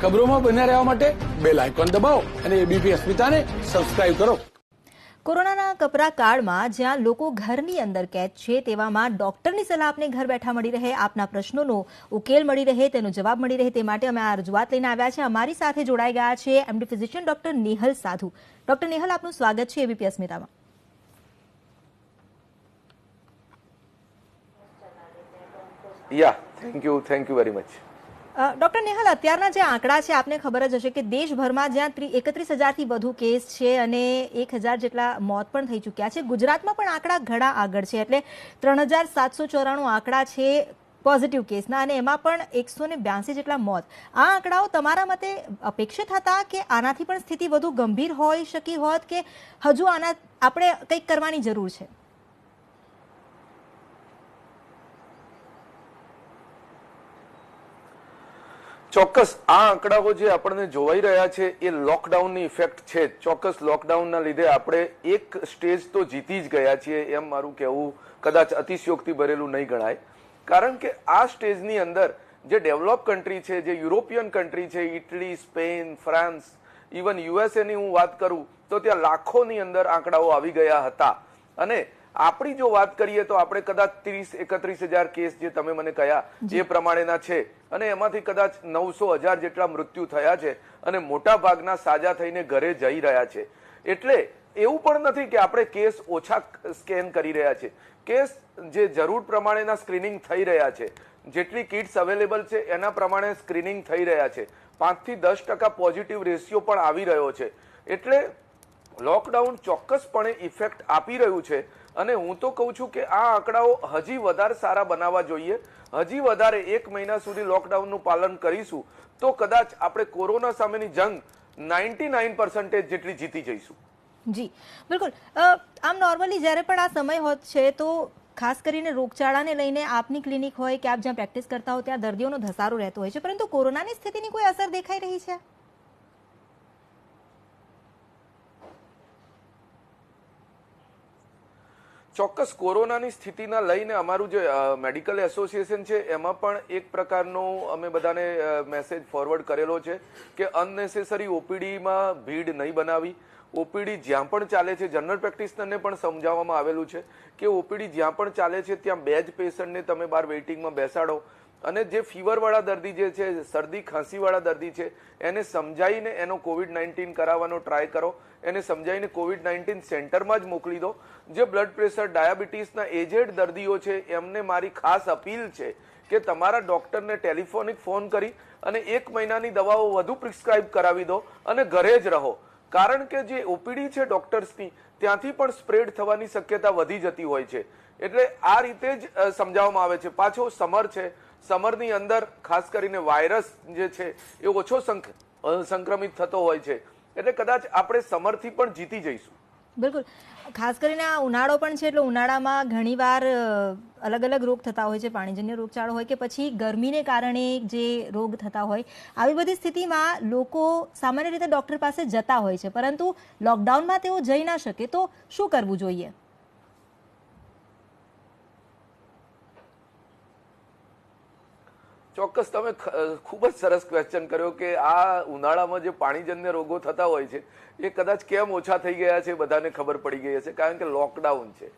ખબરોમાં બન્યા રહેવા માટે બેલ આઇકોન દબાવો અને એબીપી અસ્મિતાને સબસ્ક્રાઇબ કરો. કોરોનાના કપરા કાળમાં જ્યાં લોકો ઘરની અંદર કેદ છે તેવામાં ડોક્ટરની સલાહ આપને ઘર બેઠા મળી રહે, આપના પ્રશ્નોનો ઉકેલ મળી રહે, તેનો જવાબ મળી રહે તે માટે અમે આ રજૂઆત લઈને આવ્યા છે. અમારી સાથે જોડાઈ ગયા છે એમડી ફિઝિશિયન ડોક્ટર નેહલ સાધુ. ડોક્ટર નેહલ, આપનું સ્વાગત છે એબીપી અસ્મિતામાં. Thank you very much. Doctor Nehal, અત્યારના જે આંકડા છે આપને ખબર જ હશે કે દેશભરમાં જ્યાં 31,000થી વધુ કેસ છે અને 1,000 જેટલા મોત પણ થઈ ચૂક્યા છે. ગુજરાતમાં પણ આંકડા ઘણા આગળ છે, એટલે 3,794 આંકડા છે પોઝિટિવ કેસના અને એમાં પણ 182 જેટલા મોત. આ આંકડાઓ તમારા મતે અપેક્ષિત હતા કે આનાથી પણ સ્થિતિ વધુ ગંભીર હોઈ શકી હોત કે હજુ આના આપણે કંઈક કરવાની જરૂર છે? ચોક્કસ આ આંકડાઓ જે આપણને જોવાઈ રહ્યા છે એ લોકડાઉનની ઇફેક્ટ છે. ચોક્કસ લોકડાઉનના લીધે આપણે એક સ્ટેજ તો જીતી જ ગયા છીએ એમ મારું કહેવું કદાચ અતિશયોક્તિ ભરેલું નહીં ગણાય. કારણ કે આ સ્ટેજની અંદર જે ડેવલપ કન્ટ્રી છે, જે યુરોપિયન કન્ટ્રી છે, ઇટલી, સ્પેન, ફ્રાન્સ, ઇવન યુએસએની હું વાત કરું તો ત્યાં લાખોની અંદર આંકડાઓ આવી ગયા હતા. અને આપણી જો વાત કરીએ તો આપણે કદાચ 30-31,000 કેસ જે તમે મને કહ્યા એ પ્રમાણેના છે અને એમાંથી કદાચ 900,000 જેટલા મૃત્યુ થયા છે અને મોટા ભાગના સાજા થઈને ઘરે જઈ રહ્યા છે. એટલે એવું પણ નથી કે આપણે કેસ ઓછા સ્કેન કરી રહ્યા છે. કેસ જે જરૂર પ્રમાણેના સ્ક્રીનિંગ થઈ રહ્યા છે, જેટલી કિટ્સ અવેલેબલ છે એના પ્રમાણે સ્ક્રીનિંગ થઈ રહ્યા છે. 5 થી 10% પોઝિટિવ રેશિયો પણ આવી રહ્યો છે. એટલે લોકડાઉન ચોક્કસપણે ઇફેક્ટ આપી રહ્યું છે અને હું તો કહું છું કે આ આંકડાઓ હજી વધારે સારા બનાવવા જોઈએ. હજી વધારે 1 મહિના સુધી લોકડાઉનનું પાલન કરીશું તો કદાચ આપણે કોરોના સામેની જંગ 99% જેટલી જીતી જઈશું. જી બિલકુલ. આમ નોર્મલી જ્યારે પણ આ સમય હોત છે તો ખાસ કરીને રોગચાળાને લઈને આપની ક્લિનિક હોય કે આપ જ્યાં પ્રેક્ટિસ કરતા હો ત્યાં દર્દીઓનો ધસારો રહેતો હોય છે, પરંતુ કોરોનાની સ્થિતિની કોઈ અસર દેખાઈ રહી છે? ચોક્કસ કોરોનાની સ્થિતિના લઈને અમારું જે મેડિકલ એસોસિએશન છે એમાં પણ એક પ્રકારનો અમે બધાને મેસેજ ફોરવર્ડ કરેલો છે કે અનનેસેસરી ઓપીડીમાં ભીડ નહીં બનાવી. ઓપીડી જ્યાં પણ ચાલે છે, જનરલ પ્રેક્ટિશનરને પણ સમજાવવામાં આવેલું છે કે ઓપીડી જ્યાં પણ ચાલે છે ત્યાં 2 જ પેશન્ટને તમે બહાર વેઇટિંગમાં બેસાડો અને જે ફીવરવાળા દર્દી જે છે, શરદી ખાંસીવાળા દર્દી છે, એને સમજાવીને એનો COVID-19 કરાવવાનો ટ્રાય કરો. એને સમજાવીને COVID-19 સેન્ટરમાં જ મોકલી દો. જે બ્લડ પ્રેશર, ડાયાબિટીસના એજેડ દર્દીઓ છે એમને મારી ખાસ અપીલ છે કે તમારા ડોક્ટરને ટેલિફોનિક ફોન કરી અને 1 મહિનાની દવાઓ વધુ પ્રિસ્ક્રાઇબ કરાવી દો અને ઘરે જ રહો. કારણ કે જે ઓપીડી છે ડોક્ટર્સની ત્યાંથી પણ સ્પ્રેડ થવાની શક્યતા વધી જતી હોય છે. એટલે આ રીતે જ સમજાવવામાં આવે છે. પાછો સમર છે, સમરની અંદર ખાસ કરીને વાયરસ જે છે એ ઓછો સંક્રમિત થતો હોય છે. એટલે કદાચ આપણે સમરથી પણ જીતી જઈશું. બિલકુલ. ખાસ કરીને આ ઉનાળો પણ છે, એટલે ઉનાળામાં ઘણીવાર અલગ અલગ રોગ થતા હોય છે, પાણીજન્ય રોગચાળો હોય કે પછી ગરમીને કારણે જે રોગ થતા હોય. આવી બધી સ્થિતિમાં લોકો સામાન્ય રીતે ડોક્ટર પાસે જતા હોય છે, પરંતુ લોકડાઉનમાં તેઓ જઈ ના શકે તો શું કરવું જોઈએ? ચોક્કસ, તમે ખૂબ જ સરસ ક્વેશ્ચન કર્યો કે આ ઉનાળામાં જે પાણીજન્ય રોગો થતા હોય છે એ કદાચ કેમ ઓછા થઈ ગયા છે બધાને ખબર પડી ગઈ હશે. કારણ કે લોકડાઉન છે,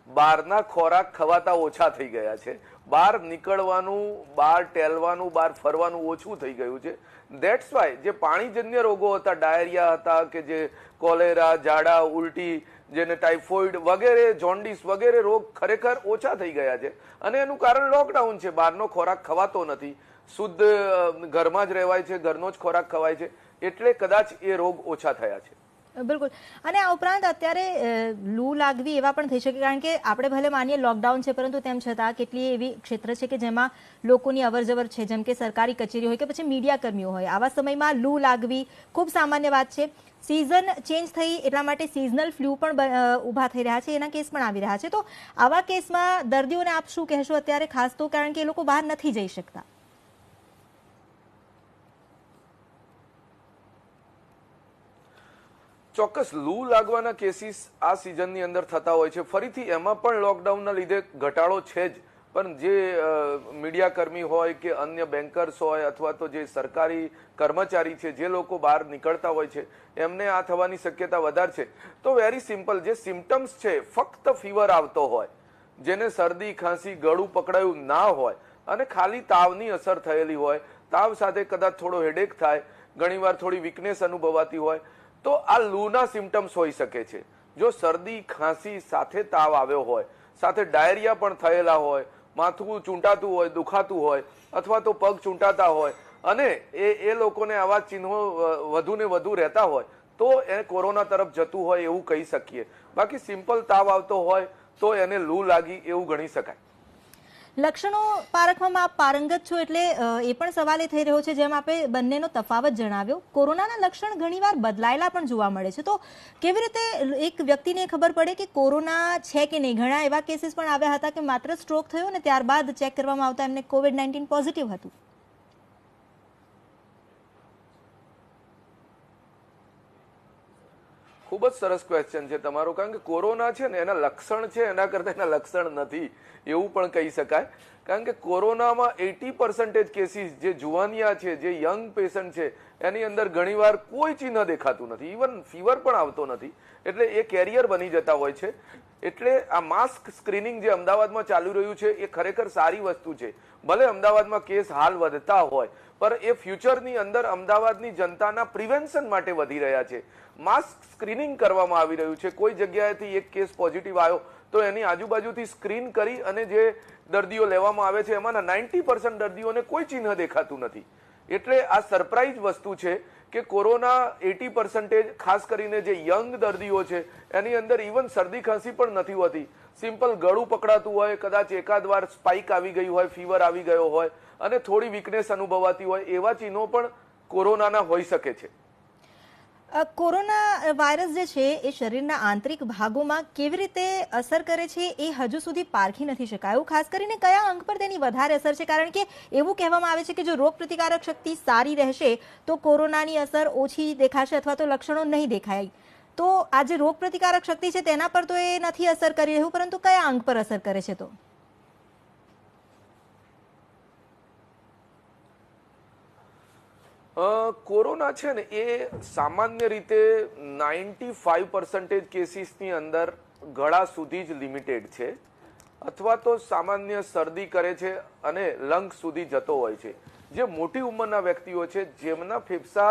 બહારના ખોરાક ખવાતા ઓછા થઈ ગયા છે, બહાર નીકળવાનું, બહાર ટેલવાનું, બહાર ફરવાનું ઓછું થઈ ગયું છે. ધેટ્સ વાય જે પાણીજન્ય રોગો હતા, ડાયરિયા હતા કે જે કોલેરા, ઝાડા, ઉલટી, જેને ટાઇફોઇડ વગેરે, જોન્ડિસ વગેરે રોગ ખરેખર ઓછા થઈ ગયા છે અને એનું કારણ લોકડાઉન છે. બહારનો ખોરાક ખવાતો નથી, શુદ્ધ ઘરમાં જ રહેવાય છે, ઘરનો જ ખોરાક ખવાય છે, એટલે કદાચ એ રોગ ઓછા થયા છે. બિલકુલ. અને આ ઉપરાંત અત્યારે લૂ લાગવી એવા પણ થઈ શકે, કારણ કે આપણે ભલે માનીએ લોકડાઉન છે પરંતુ તેમ છતાં કેટલી એવી ક્ષેત્ર છે કે જેમાં લોકોની અવરજવર છે, જેમ કે સરકારી કચેરી હોય કે પછી મીડિયા કર્મીઓ હોય. આવા સમયમાં લૂ લાગવી ખૂબ સામાન્ય વાત છે. સિઝન ચેન્જ થઈ એટલા માટે સિઝનલ ફ્લૂ પણ ઊભા થઈ રહ્યા છે, એના કેસ પણ આવી રહ્યા છે. તો આવા કેસમાં દર્દીઓને આપ શું કહેશો અત્યારે, ખાસ તો કારણ કે એ લોકો બહાર નથી જઈ શકતા? ચોક્કસ લૂ લાગવાના કેસીસ આ સિઝનની અંદર થતા હોય છે. ફરીથી એમાં પણ લોકડાઉનના લીધે ઘટાડો છે જ, પણ જે મીડિયાકર્મી હોય કે અન્ય બેન્કર્સ હોય અથવા તો જે સરકારી કર્મચારી છે, જે લોકો બહાર નીકળતા હોય છે, એમને આ થવાની શક્યતા વધારે છે. તો વેરી સિમ્પલ, જે સિમ્ટમ્સ છે, ફક્ત ફીવર આવતો હોય, જેને શરદી ખાંસી ગળું પકડાયું ના હોય અને ખાલી તાવની અસર થયેલી હોય, તાવ સાથે કદાચ થોડો હેડેક થાય, ઘણીવાર થોડી વીકનેસ અનુભવાતી હોય, તો આ લૂના સિમ્ટમ્સ હોઈ શકે છે. જો શરદી ખાંસી સાથે તાવ આવ્યો હોય, સાથે ડાયરિયા પણ થયેલા હોય, માથું ચૂંટાતું હોય, દુખાતું હોય અથવા તો પગ ચૂંટાતા હોય અને એ લોકોને આવા ચિહ્નો વધુ ને વધુ રહેતા હોય તો એ કોરોના તરફ જતું હોય એવું કહી શકીએ. બાકી સિમ્પલ તાવ આવતો હોય તો એને લૂ લાગી એવું ગણી શકાય. લક્ષણો પારખવામાં આપ પારંગત છો એટલે એ પણ સવાલ એ થઈ રહ્યો છે, જેમ આપણે બંનેનો તફાવત જણાવ્યો, કોરોનાના લક્ષણ ઘણીવાર બદલાયેલા પણ જોવા મળે છે. તો કેવી રીતે એક વ્યક્તિને ખબર પડે કે કોરોના છે કે નહીં? ઘણા એવા કેસીસ પણ આવ્યા હતા કે માત્ર સ્ટ્રોક થયો ને ત્યારબાદ ચેક કરવામાં આવતા એમને COVID-19 પોઝિટિવ હતું. ખૂબ જ સરસ ક્વેશ્ચન છે તમારો, કારણ કે કોરોના છે ને એના લક્ષણ છે, એના કરતા એના લક્ષણ નથી એવું પણ કહી શકાય. કારણ કે કોરોનામાં 80% કેસીસ જે જુવાનિયા છે, જે યંગ પેશન્ટ છે, એની અંદર ઘણીવાર કોઈ ચિહ્ન દેખાતું નથી, ઇવન ફીવર પણ આવતો નથી, એટલે એ કેરિયર બની જતા હોય છે. એટલે આ માસ્ક સ્ક્રીનિંગ જે અમદાવાદમાં ચાલુ રહ્યું છે એ ખરેખર સારી વસ્તુ છે. ભલે અમદાવાદમાં કેસ હાલ વધતા હોય પણ એ ફ્યુચરની અંદર અમદાવાદની જનતાના પ્રિવેન્શન માટે વધી રહ્યા છે. માસ્ક સ્ક્રીનિંગ કરવામાં આવી રહ્યું છે. કોઈ જગ્યાએથી એક કેસ પોઝિટિવ આવ્યો તો એની આજુબાજુથી સ્ક્રીન કરી અને જે દર્દીઓ લેવામાં આવે છે એમાંના 90% દર્દીઓને કોઈ ચિહ્ન દેખાતું નથી. એટલે આ સરપ્રાઇઝ વસ્તુ છે કે કોરોના 80% ખાસ કરીને જે યંગ દર્દીઓ છે એની અંદર ઇવન શરદી ખાંસી પણ નથી હોતી. સિમ્પલ ગળું પકડાતું હોય, કદાચ એકાદ વાર સ્પાઇક આવી ગઈ હોય, ફીવર આવી ગયો હોય અને થોડી વીકનેસ અનુભવાતી હોય, એવા ચિહ્નો પણ કોરોનાના હોઈ શકે છે. કોરોના વાયરસ જે છે એ શરીરના આંતરિક ભાગોમાં કેવી રીતે અસર કરે છે એ હજુ સુધી પારખી નથી શકાયું. ખાસ કરીને કયા અંગ પર તેની વધારે અસર છે? કારણ કે એવું કહેવામાં આવે છે કે જો રોગ પ્રતિકારક શક્તિ સારી રહેશે તો કોરોનાની અસર ઓછી દેખાશે અથવા તો લક્ષણો નહીં દેખાય. તો આ જે રોગ પ્રતિકારક શક્તિ છે તેના પર તો એ નથી અસર કરી રહ્યું, પરંતુ કયા અંગ પર અસર કરે છે? તો કોરોના છે ને એ સામાન્ય રીતે 95% કેસીસની અંદર ગળા સુધી જ લિમિટેડ છે અથવા તો સામાન્ય શરદી કરે છે અને લંગ સુધી જતો હોય છે. જે મોટી ઉંમરના વ્યક્તિઓ છે, જેમના ફેફસા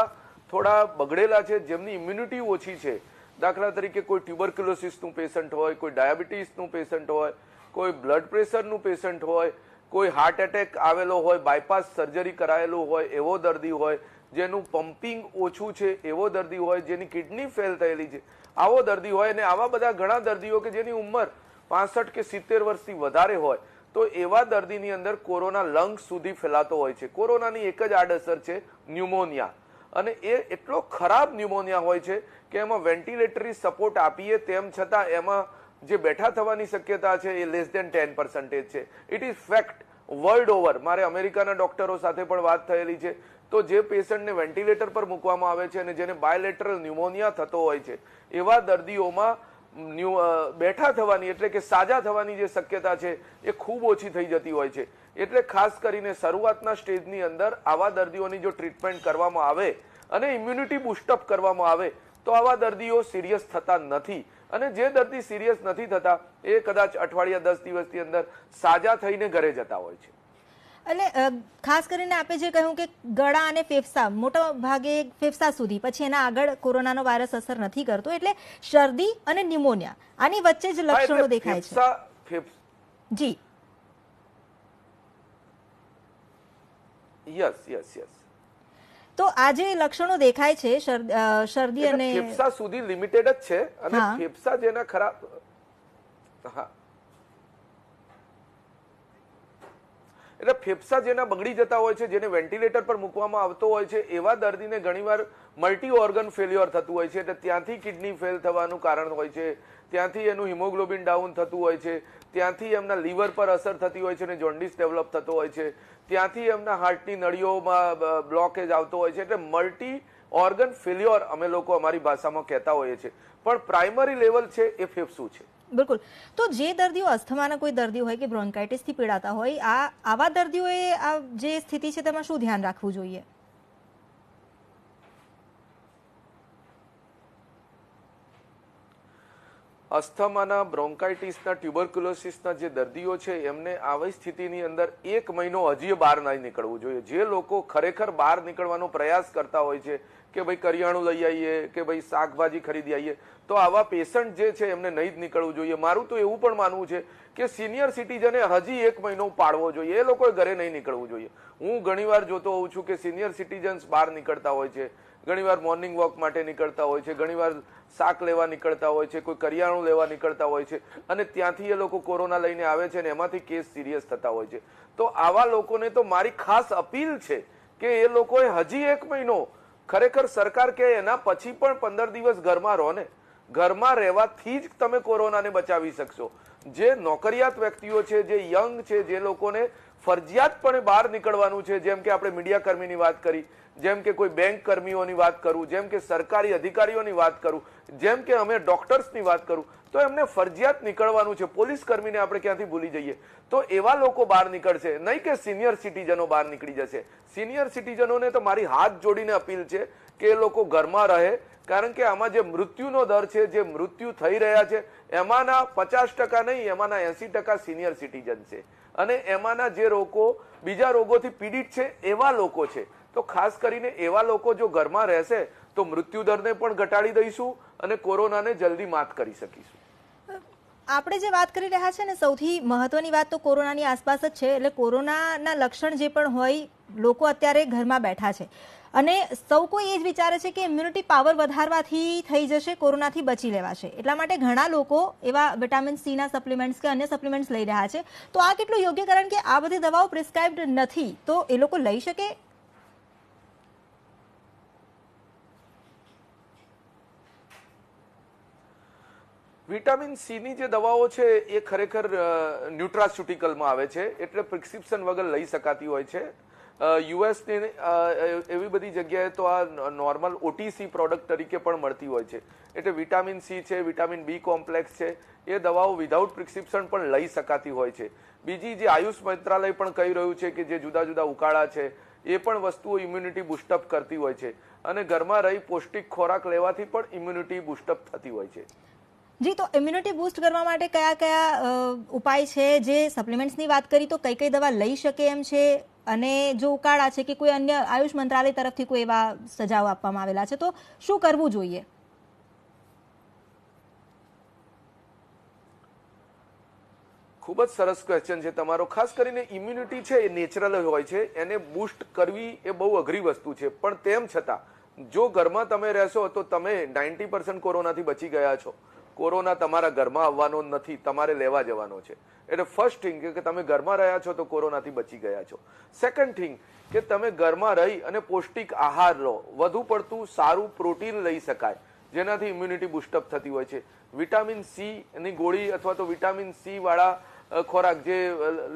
થોડા બગડેલા છે, જેમની ઇમ્યુનિટી ઓછી છે, દાખલા તરીકે કોઈ ટ્યુબરક્યુલોસિસનું પેશન્ટ હોય, કોઈ ડાયાબિટીસનું પેશન્ટ હોય, કોઈ બ્લડ પ્રેશરનું પેશન્ટ હોય, કોઈ હાર્ટ એટેક આવેલો હોય, બાયપાસ સર્જરી કરાયેલું હોય એવો દર્દી હોય, જેનું પમ્પિંગ ઓછું છે એવો દર્દી હોય, જેની કિડની ફેલ થયેલી છે આવો દર્દી હોય, અને આવા બધા ઘણા દર્દીઓ કે જેની ઉંમર 65 કે 70 વર્ષથી વધારે હોય, તો એવા દર્દીની અંદર કોરોના લંગ સુધી ફેલાતો હોય છે. કોરોનાની એક જ આડઅસર છે ન્યુમોનિયા, અને એ એટલો ખરાબ ન્યુમોનિયા હોય છે કે એમાં વેન્ટિલેટરી સપોર્ટ આપીએ તેમ છતાં એમાં જે બેઠા થવાની શક્યતા છે એ લેસ ધેન 10% છે. It is fact world over. મારે અમેરિકાના ડોક્ટરો સાથે પણ વાત થયેલી છે. તો જે પેશન્ટને વેન્ટિલેટર પર મૂકવામાં આવે છે અને જેને બાયલેટરલ ન્યુમોનિયા થતો હોય છે એવા દર્દીઓમાં બેઠા થવાની એટલે કે સાજા થવાની જે શક્યતા છે એ ખૂબ ઓછી થઈ જતી હોય છે. એટલે ખાસ કરીને શરૂઆતના સ્ટેજની અંદર આવા દર્દીઓની જો ટ્રીટમેન્ટ કરવામાં આવે અને ઇમ્યુનિટી બુસ્ટઅપ કરવામાં આવે તો આવા દર્દીઓ સિરિયસ થતા નથી. અને જે દર્દી સિરિયસ નથી થતા એ કદાચ અઠવાડિયા 10 દિવસની અંદર સાજા થઈને ઘરે જતા હોય છે. એટલે ખાસ કરીને આપણે જે કહ્યું કે ગળા અને ફેફસા, મોટા ભાગે ફેફસા સુધી, પછી એના આગળ કોરોનાનો વાયરસ અસર નથી કરતો, એટલે શરદી અને ન્યુમોનિયા આની વચ્ચે જ લક્ષણો દેખાય છે. જી યસ યસ યસ. તો આ જે લક્ષણો દેખાય છે શરદી અને ફેફસા સુધી લિમિટેડ જ છે, અને ફેફસા જેના ખરાબ, હા, એટલે ફેફસા જેના બગડી જતા હોય છે, જેને વેન્ટિલેટર પર મૂકવામાં આવતો હોય છે, એવા દર્દીને ઘણીવાર મલ્ટી ઓર્ગન ફેલ્યોર થતું હોય છે. એટલે ત્યાંથી કિડની ફેલ થવાનું કારણ હોય છે, ત્યાંથી એનું હિમોગ્લોબિન ડાઉન થતું હોય છે, ત્યાંથી એમના લીવર પર અસર થતી હોય છે અને જોન્ડિસ ડેવલપ થતો હોય છે, ત્યાંથી એમના હાર્ટની નળીઓમાં બ્લોકેજ આવતો હોય છે. એટલે મલ્ટી ઓર્ગન ફેલ્યોર અમે લોકો અમારી ભાષામાં કહેતા હોઈએ છીએ, પણ પ્રાઇમરી લેવલ છે એ ફેફસું છે. બિલકુલ. તો જે દર્દીઓ અસ્થમાના કોઈ દર્દીઓ હોય કે બ્રોન્કાઇટિસથી પીડાતા હોય, આવા દર્દીઓએ આ જે સ્થિતિ છે તેમાં શું ધ્યાન રાખવું જોઈએ? અસ્થમાના, બ્રોન્કાઇટિસના, ટ્યુબરક્યુલોસિસના જે દર્દીઓ છે એમને આવી સ્થિતિની અંદર 1 મહિનો હજી બહાર નહીં નીકળવું જોઈએ. જે લોકો ખરેખર બહાર નીકળવાનો પ્રયાસ કરતા હોય છે કે ભાઈ કરિયાણું લઈ આવીએ કે ભાઈ શાકભાજી ખરીદી આવીએ, તો આવા પેશન્ટ જે છે એમને નહીં જ નીકળવું જોઈએ. મારું તો એવું પણ માનવું છે કે સિનિયર સિટીઝને હજી 1 મહિનો પાડવો જોઈએ, એ લોકોએ ઘરે નહીં નીકળવું જોઈએ. હું ઘણીવાર જોતો હોઉં છું કે સિનિયર સિટીઝન્સ બહાર નીકળતા હોય છે, ઘણીવાર મોર્નિંગ વોક માટે નીકળતા હોય છે, ઘણીવાર શાક લેવા નીકળતા હોય છે, કોઈ કરિયાણું લેવા નીકળતા હોય છે અને ત્યાંથી એ લોકો કોરોના લઈને આવે છે અને એમાંથી કેસ સિરિયસ થતા હોય છે. તો આવા લોકોને તો મારી ખાસ અપીલ છે કે એ લોકોએ હજી 1 મહિનો, ખરેખર સરકાર કે એના પછી પણ 15 દિવસ ઘરમાં રહો ને. ઘરમાં રહેવાથી જ તમે કોરોનાને બચાવી શકશો. જે નોકરિયાત વ્યક્તિઓ છે, જે યંગ છે, જે લોકોને ફરજિયાતપણે બહાર નીકળવાનું છે, જેમ કે આપણે મીડિયા કર્મીની વાત કરી, જેમ કે કોઈ બેંક કર્મીઓની વાત કરું, જેમ કે સરકારી અધિકારીઓની વાત કરું, જેમ કે અમે ડોક્ટર્સની વાત કરું, તો એમને ફરજિયાત નીકળવાનું છે. પોલીસ કર્મીને આપણે ક્યાંથી ભૂલી જઈએ? તો એવા લોકો બહાર નીકળશે, નહીં કે સિનિયર સિટીઝનો બહાર નીકળી જશે. સિનિયર સિટીઝનોને તો મારી હાથ જોડીને અપીલ છે કે એ લોકો ઘરમાં રહે, કારણ કે આમાં જે મૃત્યુનો દર છે, જે મૃત્યુ થઈ રહ્યા છે, એમાંના 50% નહીં, એમાંના 80% સિનિયર સિટીઝન છે અને એમાંના જે લોકો બીજા રોગોથી પીડિત છે એવા લોકો છે. તો ખાસ કરીને એવા લોકો જો ઘરમાં રહેશે તો મૃત્યુ દરને પણ ઘટાડી દઈશું અને કોરોનાને જલ્દી માત કરી શકીશું. આપણે જે વાત કરી રહ્યા છે ને, સૌથી મહત્વની વાત તો કોરોનાની આસપાસ જ છે. એટલે કોરોનાના લક્ષણ જે પણ હોય, લોકો અત્યારે ઘરમાં બેઠા છે અને સૌ કોઈ એ જ વિચારે છે કે ઇમ્યુનિટી પાવર વધારવાથી થઈ જશે, કોરોનાથી બચી લેવાશે. એટલા માટે ઘણા લોકો એવા વિટામિન સીના સપ્લિમેન્ટ્સ કે અન્ય સપ્લિમેન્ટ્સ લઈ રહ્યા છે. તો આ કેટલું યોગ્ય, કારણ કે આ બધી દવાઓ પ્રિસ્ક્રાઇબ્ડ નથી, તો એ લોકો લઈ શકે? વિટામિન સી ની જે દવાઓ છે એ ખરેખર ન્યુટ્રાસ્યુટિકલમાં આવે છે, એટલે પ્રિસ્ક્રિપ્શન વગર લઈ શકાતી હોય છે. યુએસ ની એવી બધી જગ્યાએ તો આ નોર્મલ ઓટીસી પ્રોડક્ટ તરીકે પણ મળતી હોય છે. એટલે વિટામિન સી છે, વિટામિન બી કોમ્પ્લેક્સ છે, એ દવાઓ વિધાઉટ પ્રિસ્ક્રિપ્શન પણ લઈ શકાતી હોય છે. બીજી જે આયુષ મંત્રાલય પણ કહી રહ્યું છે કે જે જુદા જુદા ઉકાળા છે એ પણ વસ્તુઓ ઇમ્યુનિટી બુસ્ટઅપ કરતી હોય છે અને ઘરમાં રહી પૌષ્ટિક ખોરાક લેવાથી પણ ઇમ્યુનિટી બુસ્ટઅપ થતી હોય છે. જી, તો ઇમ્યુનિટી બૂસ્ટ કરવા માટે કયા કયા ઉપાય છે? જે સપ્લિમેન્ટ્સની વાત કરી તો કઈ કઈ દવા લઈ શકે એમ છે, અને જો ઉકાળા છે કે કોઈ અન્ય આયુષ મંત્રાલય તરફથી કોઈ એવા સજાઓ આપવામાં આવેલા છે, તો શું કરવું જોઈએ? ખૂબ જ સરસ ક્વેશ્ચન છે તમારો. ખાસ કરીને ઇમ્યુનિટી છે એ નેચરલ હોય છે, એને બૂસ્ટ કરવી એ બહુ અઘરી વસ્તુ છે. પણ તેમ છતાં જો ઘરમાં તમે રહેશો તો તમે 90% કોરોનાથી બચી ગયા છો. કોરોના તમારા ઘરમાં આવવાનો નથી, તમારે લેવા જવાનો છે. એટલે ફર્સ્ટ થિંગ કે તમે ઘરમાં રહ્યા છો તો કોરોનાથી બચી ગયા છો. સેકન્ડ થિંગ કે તમે ઘરમાં રહી અને પૌષ્ટિક આહાર લો, વધુ પડતું સારું પ્રોટીન લઈ શકાય, જેનાથી ઇમ્યુનિટી બુસ્ટઅપ થતી હોય છે. વિટામિન સી ની ગોળી અથવા તો વિટામિન સી વાળા ખોરાક, જે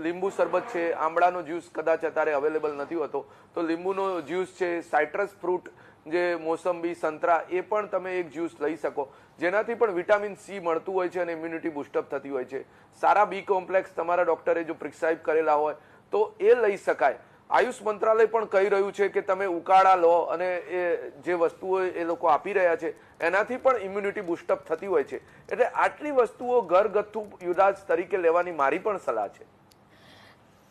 લીંબુ શરબત છે, આમળાનો જ્યુસ કદાચ અત્યારે અવેલેબલ નથી હોતો તો લીંબુનો જ્યુસ છે, સાઇટ્રસ ફ્રૂટ જે મોસંબી, સંતરા, એ પણ તમે એક જ્યુસ લઈ શકો, જેનાથી પણ વિટામિન સી મળતું હોય છે અને ઇમ્યુનિટી બુસ્ટઅપ થતી હોય છે. સારા બી કોમ્પ્લેક્સ તમારા ડોક્ટરે જો પ્રિસ્ક્રાઇબ કરેલા હોય તો એ લઈ શકાય. આયુષ મંત્રાલય પણ કહી રહ્યું છે કે તમે ઉકાળા લો અને એ જે વસ્તુઓ એ લોકો આપી રહ્યા છે એનાથી પણ ઇમ્યુનિટી બુસ્ટઅપ થતી હોય છે. એટલે આટલી વસ્તુઓ ઘરગથ્થુ ઇલાજ તરીકે લેવાની મારી પણ સલાહ છે.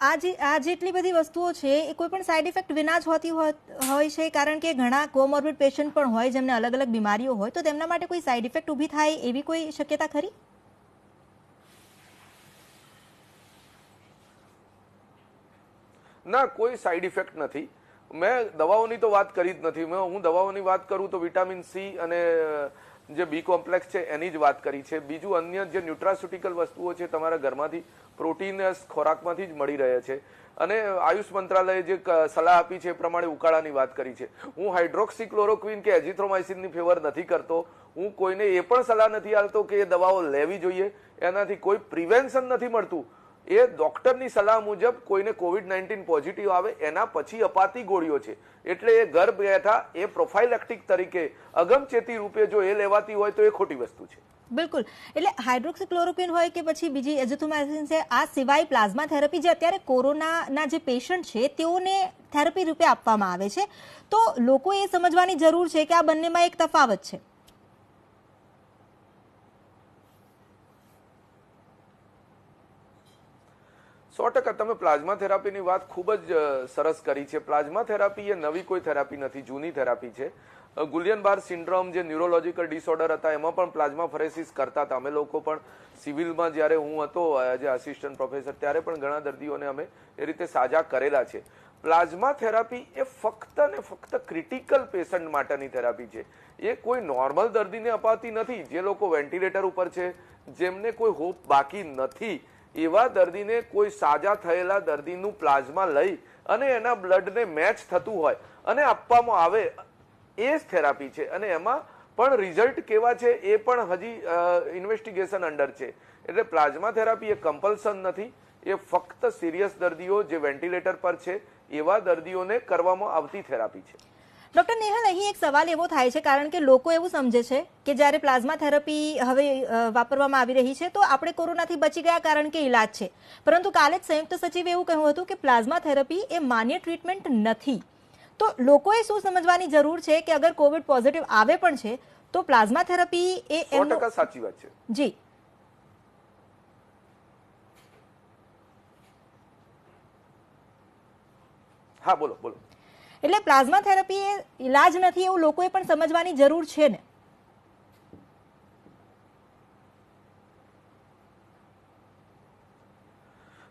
આ જેટલી બધી વસ્તુઓ છે એ કોઈ પણ સાઇડ ઇફેક્ટ વિના જ હોતી હોય છે, કારણ કે ઘણા કોમોર્બિડ પેશન્ટ પણ હોય જેમને અલગ અલગ બીમારીઓ હોય, તો તેમના માટે કોઈ સાઇડ ઇફેક્ટ ઊભી થાય એવી કોઈ શક્યતા ખરી? ના, કોઈ સાઇડ ઇફેક્ટ નથી. મેં દવાઓની તો વાત કરી જ નથી. હું દવાઓની વાત કરું તો વિટામિન સી અને જે બી કોમ્પ્લેક્સ છે એની જ વાત કરી છે. બીજું અન્ય જે ન્યુટ્રાસ્યુટિકલ વસ્તુઓ છે તમારા ઘરમાંથી પ્રોટીન ખોરાકમાંથી જ મળી રહે છે. અને આયુષ મંત્રાલયે જે સલાહ આપી છે એ પ્રમાણે ઉકાળાની વાત કરી છે. હું હાઇડ્રોક્સીક્લોરોક્વિન કે એઝિથ્રોમાઇસિનની ફેવર નથી કરતો. હું કોઈને એ પણ સલાહ નથી આપતો કે એ દવાઓ લેવી જોઈએ. એનાથી કોઈ પ્રિવેન્શન નથી મળતું. એ ડોક્ટરની સલાહ મુજબ કોઈને COVID-19 પોઝિટિવ આવે એના પછી અપાતી ગોળીઓ છે. એટલે એ ઘર બેઠા એ પ્રોફાઇલેક્ટિક તરીકે અગમચેતી રૂપે જો એ લેવાતી હોય તો એ ખોટી વસ્તુ છે. બિલકુલ. એટલે હાઇડ્રોક્સીક્લોરોક્વિન હોય કે પછી બીજી એઝિથ્રોમાઇસિન છે, આ સિવાય પ્લાઝમા થેરપી જે અત્યારે કોરોનાના જે પેશન્ટ છે તેઓને થેરપી રૂપે આપવામાં આવે છે, તો લોકો એ સમજવાની જરૂર છે કે આ બંનેમાં એક તફાવત છે. સો ટકા તમે પ્લાઝમા થેરાપીની વાત ખૂબ જ સરસ કરી છે. પ્લાઝમા થેરાપી એ નવી કોઈ થેરાપી નથી, જૂની થેરાપી છે. ગુલિયન બાર સિન્ડ્રોમ જે ન્યુરોલોજીકલ ડિસઓર્ડર હતા એમાં પણ પ્લાઝમા ફરેસિસ કરતા હતા. અમે લોકો પણ સિવિલમાં જ્યારે હું હતો એઝ એ આસિસ્ટન્ટ પ્રોફેસર ત્યારે પણ ઘણા દર્દીઓને અમે એ રીતે સાજા કરેલા છે. પ્લાઝમા થેરાપી એ ફક્ત ને ફક્ત ક્રિટિકલ પેશન્ટ માટેની થેરાપી છે. એ કોઈ નોર્મલ દર્દીને અપાતી નથી. જે લોકો વેન્ટિલેટર ઉપર છે, જેમને કોઈ હોપ બાકી નથી, એવા દર્દીને કોઈ સાજા થયેલા દર્દીનું પ્લાઝમા લઈ અને એના બ્લડને મેચ થતું હોય અને આપવામાં આવે, એ જ થેરાપી છે. અને એમાં પણ રિઝલ્ટ કેવા છે એ પણ હજી ઇન્વેસ્ટિગેશન અંડર છે. એટલે પ્લાઝમા થેરાપી એ કમ્પલ્સન નથી, એ ફક્ત સિરિયસ દર્દીઓ જે વેન્ટિલેટર પર છે એવા દર્દીઓને કરવામાં આવતી થેરાપી છે. ડોક્ટર નેહલ, અહીં એક સવાલ એવો થાય છે, કારણ કે લોકો એવું સમજે છે કે જ્યારે પ્લાઝમા થેરપી હવે વાપરવામાં આવી રહી છે તો આપણે કોરોનાથી બચી ગયા કારણ કે ઇલાજ છે, પરંતુ કાલે જ સંયુક્ત સચિવે એવું કહ્યું હતું કે પ્લાઝમા થેરપી એ માન્ય ટ્રીટમેન્ટ નથી. તો લોકોએ શું સમજવાની જરૂર છે કે અગર કોવિડ પોઝિટિવ આવે પણ છે તો પ્લાઝમા થેરપી એ 100% સાચી વાત છે. જી, હા બોલો બોલો. એટલે પ્લાઝમા થેરપી એ ઇલાજ નથી એવું લોકોએ પણ સમજવાની જરૂર છે ને?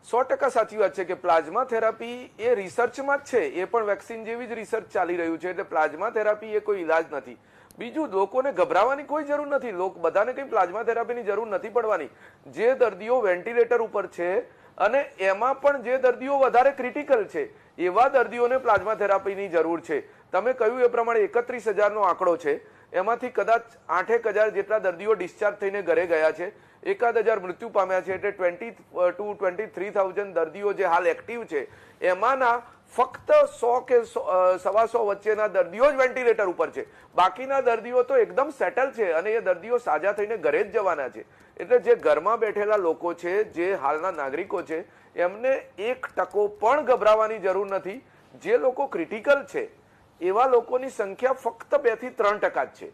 સો ટકા સાચી વાત છે કે પ્લાઝમા થેરાપી એ રિસર્ચમાં જ છે. એ પણ વેક્સિન જેવી જ રિસર્ચ ચાલી રહ્યું છે. એટલે પ્લાઝમા થેરાપી એ કોઈ ઇલાજ નથી. બીજું, લોકોને ગભરાવાની કોઈ જરૂર નથી. બધાને કઈ પ્લાઝમા થેરાપીની જરૂર નથી પડવાની. જે દર્દીઓ વેન્ટિલેટર ઉપર છે અને એમાં પણ જે દર્દીઓ વધારે ક્રિટિકલ છે એવા દર્દીઓને પ્લાઝમા થેરાપીની જરૂર છે. તમે કહ્યું એ પ્રમાણે 31,000નો આંકડો છે, એમાંથી કદાચ 8,000 જેટલા દર્દીઓ ડિસ્ચાર્જ થઈને ઘરે ગયા છે, 1,000 મૃત્યુ પામ્યા છે. એટલે 20 to 23,000 દર્દીઓ જે હાલ એક્ટિવ છે એમાંના ફક્ત 100 કે 125 વચ્ચેના દર્દીઓ જ વેન્ટિલેટર ઉપર છે. બાકીના દર્દીઓ તો એકદમ સેટલ છે અને એ દર્દીઓ સાજા થઈને ઘરે જ જવાના છે. એટલે જે ઘરમાં બેઠેલા લોકો છે, જે હાલના નાગરિકો છે, એમને 1% પણ ગભરાવાની જરૂર નથી. જે લોકો ક્રિટિકલ છે એવા લોકોની સંખ્યા ફક્ત 2 થી 3% જ છે.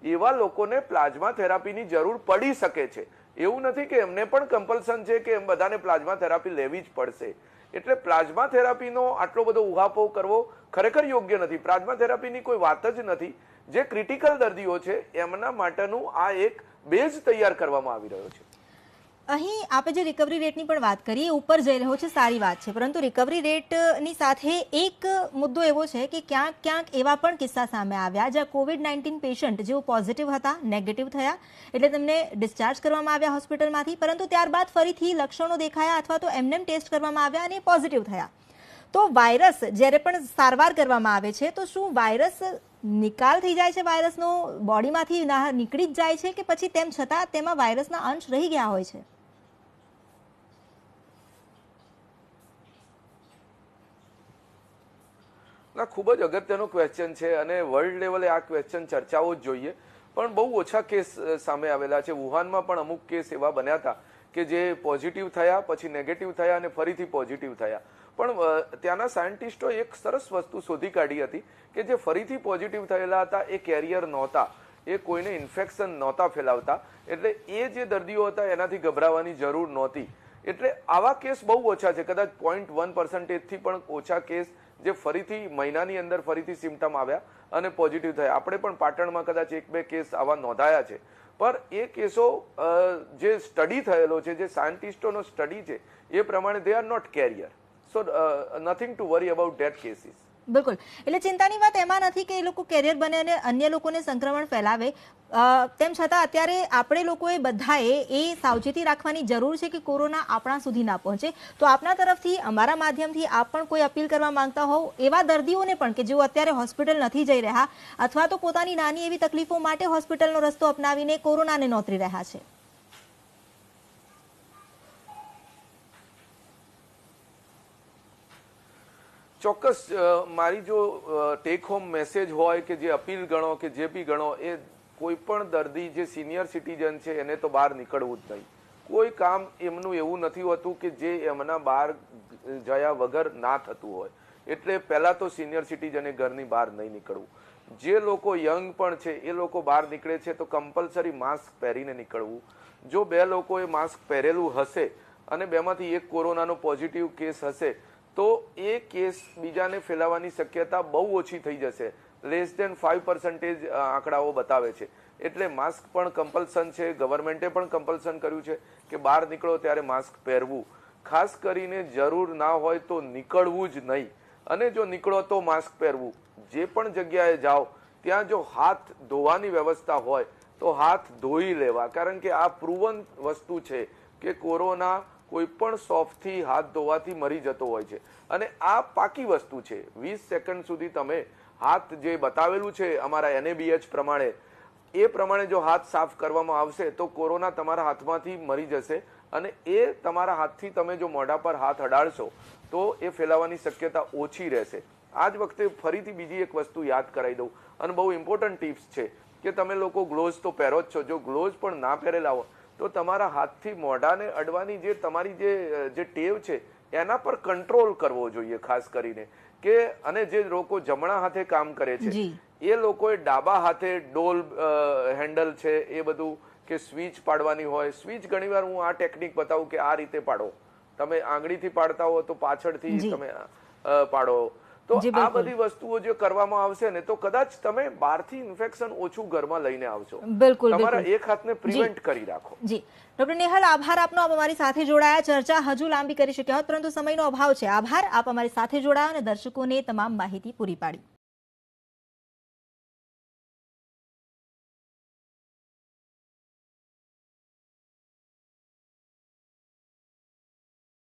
એવા લોકોને પ્લાઝમા થેરાપીની જરૂર પડી શકે છે. એવું નથી કે એમને પણ કમ્પલ્સન છે કે એમ બધાને પ્લાઝમા થેરાપી લેવી જ પડશે. એટલે પ્લાઝમા થેરાપીનો આટલો બધો ઉહાપોહ કરવો ખરેખર યોગ્ય નથી. પ્લાઝમા થેરાપીની કોઈ વાત જ નથી. જે ક્રિટિકલ દર્દીઓ છે એમના માટેનું આ એક બેઝ તૈયાર કરવામાં આવી રહ્યો છે. અહીં આપણે જે રિકવરી રેટની પણ વાત કરી એ ઉપર જઈ રહ્યો છે, સારી વાત છે, પરંતુ રિકવરી રેટની સાથે એક મુદ્દો એવો છે કે ક્યાંક એવા પણ કિસ્સા સામે આવ્યા જ્યાં COVID-19 પેશન્ટ જેઓ પોઝિટિવ હતા, નેગેટિવ થયા, એટલે તેમને ડિસ્ચાર્જ કરવામાં આવ્યા હોસ્પિટલમાંથી, પરંતુ ત્યારબાદ ફરીથી લક્ષણો દેખાયા અથવા તો એમનેમ ટેસ્ટ કરવામાં આવ્યા અને પોઝિટિવ થયા. તો વાયરસ જ્યારે પણ સારવાર કરવામાં આવે છે તો શું વાયરસ નિકાલ થઈ જાય છે, વાયરસનો બોડીમાંથી નીકળી જ જાય છે કે પછી તેમ છતાં તેમાં વાયરસના અંશ રહી ગયા હોય છે? ના, ખૂબ જ અગત્યનો ક્વેશ્ચન છે અને વર્લ્ડ લેવલે આ ક્વેશ્ચન ચર્ચાઓ જ જોઈએ. પણ બહુ ઓછા કેસ સામે આવેલા છે. વુહાનમાં પણ અમુક કેસ એવા બન્યા હતા કે જે પોઝિટિવ થયા, પછી નેગેટિવ થયા અને ફરીથી પોઝિટિવ થયા. પણ ત્યાંના સાયન્ટિસ્ટો એક સરસ વસ્તુ શોધી કાઢી હતી કે જે ફરીથી પોઝિટિવ થયેલા હતા એ કેરિયર નહોતા, એ કોઈને ઇન્ફેક્શન નહોતા ફેલાવતા. એટલે એ જે દર્દીઓ હતા એનાથી ગભરાવાની જરૂર નહોતી. એટલે આવા કેસ બહુ ઓછા છે. કદાચ 0.1% થી પણ ઓછા કેસ જે ફરીથી મહિનાની અંદર ફરીથી સિમ્ટમ આવ્યા અને પોઝિટિવ થયા. આપણે પણ પાટણમાં કદાચ 1-2 કેસ આવા નોંધાયા છે. પર એ કેસો જે સ્ટડી થયેલો છે, જે સાયન્ટિસ્ટોનો સ્ટડી છે, એ પ્રમાણે they are not carrier. So nothing to worry about that cases. બિલકુલ. એટલે ચિંતાની વાત એમાં નથી કે એ લોકો કેરિયર બને અને અન્ય લોકોને સંક્રમણ ફેલાવે. તેમ છતાં અત્યારે આપણે લોકોએ બધાએ એ સાવચેતી રાખવાની જરૂર છે કે કોરોના આપણા સુધી ના પહોંચે. તો આપના તરફથી, અમારા માધ્યમથી આપ પણ કોઈ અપીલ કરવા માંગતા હોવ એવા દર્દીઓને પણ કે જેઓ અત્યારે હોસ્પિટલ નથી જઈ રહ્યા અથવા તો પોતાની નાની એવી તકલીફો માટે હોસ્પિટલનો રસ્તો અપનાવીને કોરોનાને નોતરી રહ્યા છે? ચોક્કસ મારી જો ટેક હોમ મેસેજ હોય કે જે અપીલ ગણો કે જે બી ગણો, એ કોઈ પણ દર્દી જે સિનિયર સિટીઝન છે એને તો બહાર નીકળવું જ નહીં. કોઈ કામ એમનું એવું નથી હોતું કે જે એમના બહાર જયા વગર ના થતું હોય. એટલે પહેલા તો સિનિયર સિટીઝને ઘરની બહાર નહીં નીકળવું. જે લોકો યંગ પણ છે એ લોકો બહાર નીકળે છે તો કમ્પલસરી માસ્ક પહેરીને નીકળવું. જો બે લોકોએ માસ્ક પહેરેલું હશે અને બેમાંથી એક કોરોનાનો પોઝિટિવ કેસ હશે તો એ કેસ બીજાને ફેલાવવાની શક્યતા બહુ ઓછી થઈ જશે. લેસ દેન 5% આંકડાઓ બતાવે છે. એટલે માસ્ક પણ કમ્પલસન છે. ગવર્મેન્ટે પણ કમ્પલસન કર્યું છે કે બહાર નીકળો ત્યારે માસ્ક પહેરવું. ખાસ કરીને જરૂર ના હોય તો નીકળવું જ નહીં. અને જો નીકળો તો માસ્ક પહેરવું. જે પણ જગ્યાએ જાઓ ત્યાં જો હાથ ધોવાની વ્યવસ્થા હોય તો હાથ ધોઈ લેવા. કારણ કે આ પ્રૂવન વસ્તુ છે કે કોરોના કોઈ પણ સોફ્ટથી હાથ ધોવાથી મરી જતો હોય છે. અને આ પાકી વસ્તુ છે. 20 સેકન્ડ સુધી તમે હાથ, જે બતાવેલું છે અમારા NABH પ્રમાણે, એ પ્રમાણે જો હાથ સાફ કરવામાં આવશે તો કોરોના તમારા હાથમાંથી મરી જશે. અને એ તમારા હાથથી તમે જો મોઢા પર હાથ અડાડશો તો એ ફેલાવાની શક્યતા ઓછી રહેશે. આ જ વખતે ફરીથી બીજી એક વસ્તુ યાદ કરાવી દઉં, અને બહુ ઇમ્પોર્ટન્ટ ટિપ્સ છે કે તમે લોકો ગ્લોવ્સ તો પહેરો જ છો. જો ગ્લોવ્સ પણ ના પહેરેલા હોય તો તમારા હાથથી મોઢાને અડવાની જે તમારી જે ટેવ છે એના પર કંટ્રોલ કરવો જોઈએ ખાસ કરીને. કે અને જે લોકો જમણા હાથે કામ કરે છે એ લોકોએ ડાબા હાથે ડોલ હેન્ડલ છે એ બધું, કે સ્વિચ પાડવાની હોય. સ્વિચ ઘણીવાર હું આ ટેકનિક બતાવું કે આ રીતે પાડો. તમે આંગળીથી પાડતા હો તો પાછળથી તમે પાડો. તો આ બધી વસ્તુઓ જો કરવામાં આવશે ને તો કદાચ તમે બહારથી ઇન્ફેક્શન ઓછું ઘરમાં લઈને આવશો. બિલકુલ, તમારા એક હાથને પ્રિવેન્ટ કરી રાખો. જી ડોક્ટર નેહલ, આભાર આપનો. આપ અમારી સાથે જોડાયા. ચર્ચા હજુ લાંબી કરી શક્યા હોત પરંતુ સમયનો અભાવ છે. આભાર, આપ અમારી સાથે જોડાયા અને દર્શકોને તમામ માહિતી પૂરી પાડી.